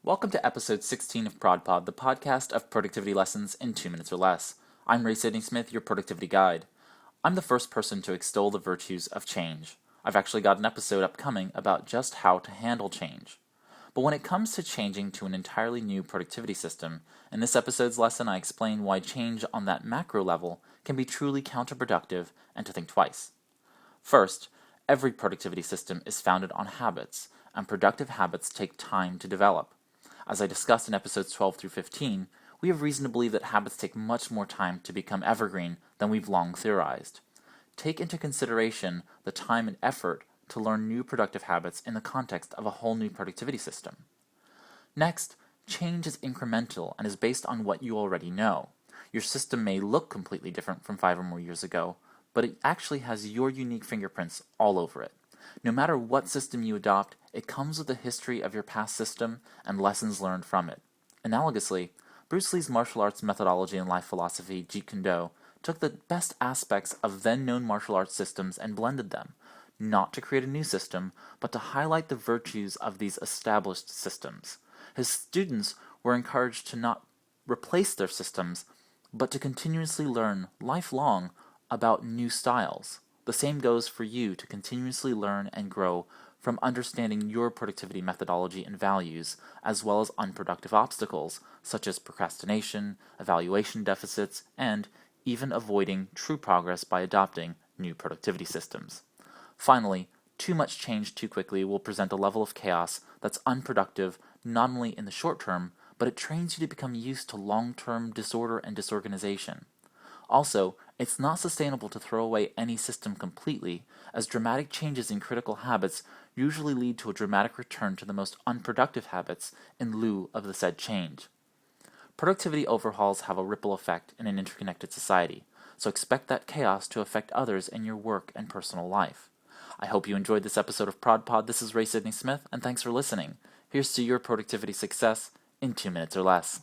Welcome to episode 16 of ProdPod, the podcast of productivity lessons in 2 minutes or less. I'm Sidney-Smith, your productivity guide. I'm the first person to extol the virtues of change. I've actually got an episode upcoming about just how to handle change. But when it comes to changing to an entirely new productivity system, in this episode's lesson I explain why change on that macro level can be truly counterproductive and to think twice. First, every productivity system is founded on habits, and productive habits take time to develop. As I discussed in episodes 12 through 15, we have reason to believe that habits take much more time to become evergreen than we've long theorized. Take into consideration the time and effort to learn new productive habits in the context of a whole new productivity system. Next, change is incremental and is based on what you already know. Your system may look completely different from 5 or more years ago, but it actually has your unique fingerprints all over it. No matter what system you adopt, it comes with a history of your past system and lessons learned from it. Analogously, Bruce Lee's martial arts methodology and life philosophy, Jeet Kune Do, took the best aspects of then-known martial arts systems and blended them, not to create a new system, but to highlight the virtues of these established systems. His students were encouraged to not replace their systems, but to continuously learn lifelong about new styles. The same goes for you to continuously learn and grow from understanding your productivity methodology and values, as well as unproductive obstacles, such as procrastination, evaluation deficits, and even avoiding true progress by adopting new productivity systems. Finally, too much change too quickly will present a level of chaos that's unproductive not only in the short term, but it trains you to become used to long-term disorder and disorganization. Also, it's not sustainable to throw away any system completely, as dramatic changes in critical habits usually lead to a dramatic return to the most unproductive habits in lieu of the said change. Productivity overhauls have a ripple effect in an interconnected society, so expect that chaos to affect others in your work and personal life. I hope you enjoyed this episode of ProdPod. This is Sidney-Smith, and thanks for listening. Here's to your productivity success in 2 minutes or less.